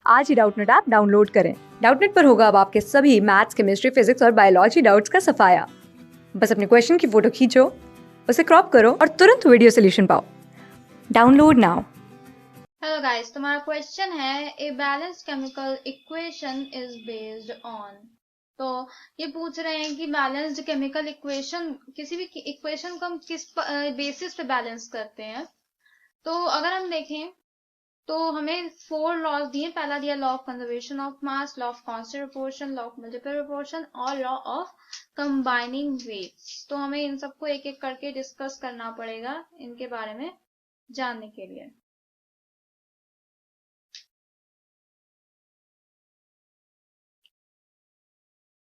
आज ही Doubtnut app download करें। Doubtnut पर होगा अब आपके सभी मैथ्स, केमिस्ट्री, फिजिक्स और बायोलॉजी डाउट्स का सफाया। बस अपने क्वेश्चन की फोटो खींचो, उसे क्रॉप करो और तुरंत वीडियो सोल्यूशन पाओ। Download now. हेलो गाइस, तुम्हारा क्वेश्चन है a balanced chemical equation is based on. तो ये पूछ रहे हैं कि बैलेंस्ड केमिकल इक्वेशन, किसी भी इक्वेशन को हम किस बेसिस पे बैलेंस करते हैं। तो अगर हम देखें तो हमें 4 लॉज दिए। पहला दिया law of conservation of mass, law of constant proportion, law of multiple proportion और लॉ ऑफ कंबाइनिंग वेट्स। तो हमें इन सबको एक एक करके डिस्कस करना पड़ेगा इनके बारे में जानने के लिए।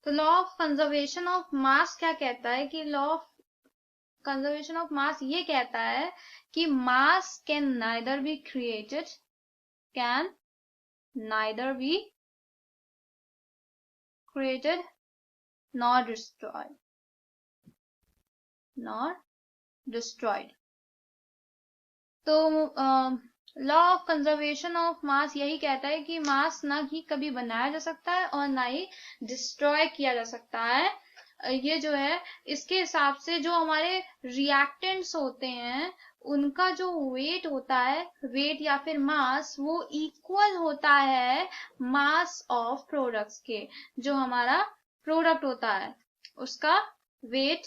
तो law of conservation of mass क्या कहता है कि law of conservation of mass ये कहता है कि mass can neither be created, can neither be created nor destroyed, nor destroyed. तो law of conservation of mass यही कहता है कि मास ना ही कभी बनाया जा सकता है और ना ही डिस्ट्रॉय किया जा सकता है। ये जो है, इसके हिसाब से जो हमारे रिएक्टेंट्स होते हैं उनका जो वेट होता है, वेट या फिर मास, वो इक्वल होता है मास ऑफ प्रोडक्ट्स के। जो हमारा प्रोडक्ट होता है उसका वेट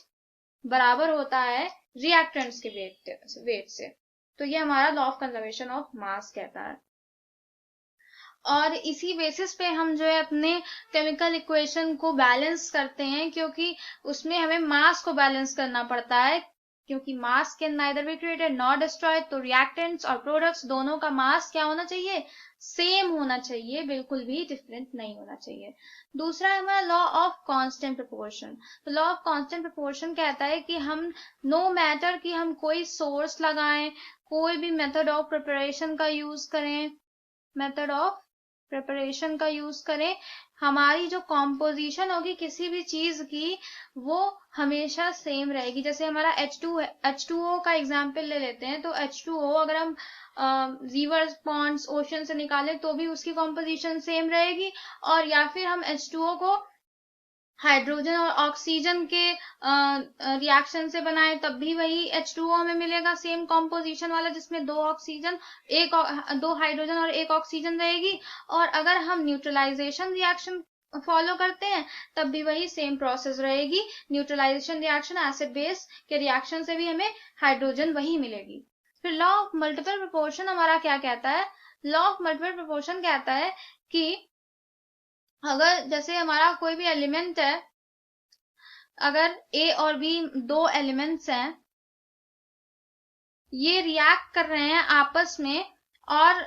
बराबर होता है रिएक्टेंट्स के वेट से। तो ये हमारा लॉ ऑफ कंजर्वेशन ऑफ मास कहता है। और इसी बेसिस पे हम जो है अपने केमिकल इक्वेशन को बैलेंस करते हैं, क्योंकि उसमें हमें मास को बैलेंस करना पड़ता है। क्योंकि मास can neither be created nor destroyed, तो रिएक्टेंट्स और प्रोडक्ट्स दोनों का मास क्या होना चाहिए? सेम होना चाहिए, बिल्कुल भी डिफरेंट नहीं होना चाहिए। दूसरा है हमारा लॉ ऑफ कांस्टेंट प्रोपोर्शन। तो लॉ ऑफ कांस्टेंट प्रोपोर्शन कहता है कि हम नो मैटर कि हम कोई सोर्स लगाएं, कोई भी मेथड ऑफ प्रिपरेशन का यूज करें, मेथड ऑफ प्रिपरेशन का यूज करें, हमारी जो कॉम्पोजिशन होगी किसी भी चीज की वो हमेशा सेम रहेगी। जैसे हमारा H2O का एग्जांपल ले लेते हैं। तो H2O अगर हम रिवर्स पॉन्ड्स ओशन से निकालें तो भी उसकी कॉम्पोजिशन सेम रहेगी, और या फिर हम H2O को हाइड्रोजन और ऑक्सीजन के रिएक्शन से बनाए तब भी वही H2O हमें मिलेगा, सेम कॉम्पोजिशन वाला, जिसमें 2 ऑक्सीजन, 2 हाइड्रोजन और 1 ऑक्सीजन रहेगी। और अगर हम न्यूट्रलाइजेशन रिएक्शन फॉलो करते हैं तब भी वही सेम प्रोसेस रहेगी। न्यूट्रलाइजेशन रिएक्शन, एसिड बेस के रिएक्शन से भी हमें हाइड्रोजन वही मिलेगी। फिर लॉ ऑफ मल्टीपल प्रोपोर्शन हमारा क्या कहता है? लॉ ऑफ मल्टीपल प्रोपोर्शन कहता है कि अगर जैसे हमारा कोई भी एलिमेंट है, अगर ए और बी 2 एलिमेंट्स हैं, ये रिएक्ट कर रहे हैं आपस में और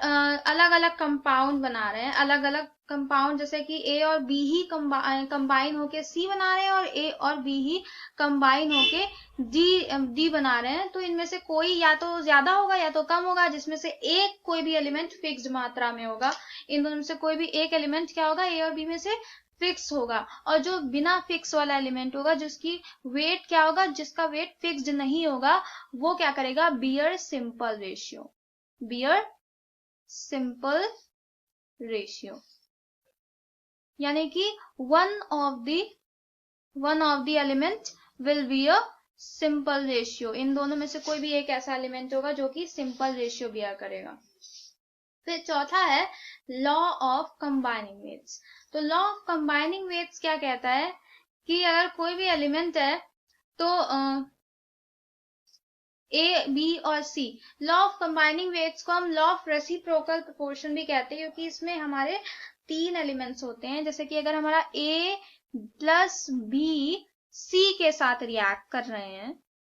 अलग अलग कंपाउंड बना रहे हैं, अलग अलग कंपाउंड, जैसे कि ए और बी ही कंबाइन होके सी बना रहे हैं और ए और बी ही कंबाइन होके डी बना रहे हैं। तो इनमें से कोई या तो ज्यादा होगा या तो कम होगा, जिसमें से एक कोई भी एलिमेंट फिक्स्ड मात्रा में होगा। इन दोनों में से कोई भी एक एलिमेंट क्या होगा? ए और बी में से फिक्स होगा। और जो बिना फिक्स वाला एलिमेंट होगा, जिसकी वेट क्या होगा, जिसका वेट फिक्स्ड नहीं होगा, वो क्या करेगा? Bear simple ratio, bear simple ratio, यानी कि one of the element will be a simple ratio. इन दोनों में से कोई भी एक ऐसा एलिमेंट होगा जो कि सिंपल रेशियो बियर करेगा। फिर चौथा है लॉ ऑफ कंबाइनिंग वेट्स। तो लॉ ऑफ कंबाइनिंग वेट्स क्या कहता है कि अगर कोई भी एलिमेंट है तो ए, बी और सी, लॉ ऑफ कंबाइनिंग वेट्स को हम लॉ ऑफ रेसिप्रोकल प्रोपोर्शन भी कहते हैं, क्योंकि इसमें हमारे 3 एलिमेंट्स होते हैं। जैसे कि अगर हमारा ए प्लस बी सी के साथ रिएक्ट कर रहे हैं,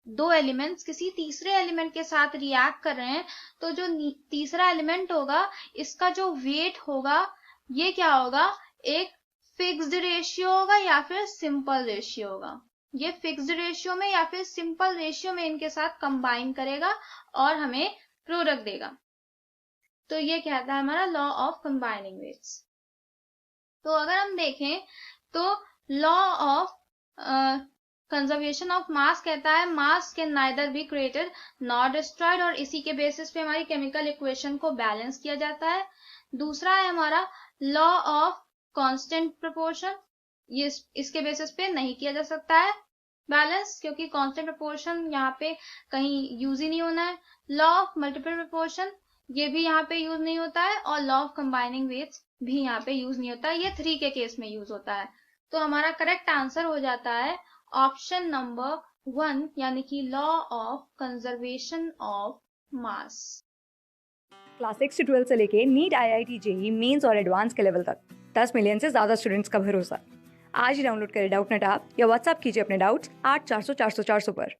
2 एलिमेंट्स किसी तीसरे एलिमेंट के साथ रिएक्ट कर रहे हैं, तो जो तीसरा एलिमेंट होगा इसका जो वेट होगा ये क्या होगा? एक फिक्स्ड रेशियो होगा या फिर सिंपल रेशियो होगा। ये फिक्स्ड रेशियो में या फिर सिंपल रेशियो में इनके साथ कंबाइन करेगा और हमें प्रोडक्ट देगा। तो ये कहता है हमारा लॉ ऑफ कंबाइनिंग वेट्स। तो अगर हम देखें तो लॉ ऑफ कंजर्वेशन ऑफ मास कहता है मास can neither be created nor destroyed, और इसी के बेसिस पे हमारी केमिकल इक्वेशन को बैलेंस किया जाता है। दूसरा है हमारा लॉ ऑफ कांस्टेंट प्रोपोर्शन, ये इसके बेसिस पे नहीं किया जा सकता है बैलेंस, क्योंकि कांस्टेंट प्रोपोर्शन यहाँ पे कहीं यूज ही नहीं होना है। लॉ ऑफ मल्टीपल प्रोपोर्शन, ये भी यहाँ पे यूज नहीं होता है, और लॉ ऑफ कंबाइनिंग वेट्स भी यहाँ पे यूज नहीं होता है, ये 3 के केस में यूज होता है। तो हमारा करेक्ट आंसर हो जाता है ऑप्शन नंबर 1, यानी कि law of conservation of mass. Class 6 से 12 से लेके नीट, IIT, JEE मेंस और एडवांस के लेवल तक 10 मिलियन से ज़्यादा स्टूडेंट्स का भरोसा। आज ही डाउनलोड करें डाउटनेट ऐप या व्हाट्सएप कीजिए अपने डाउट्स 8400 400 400 पर।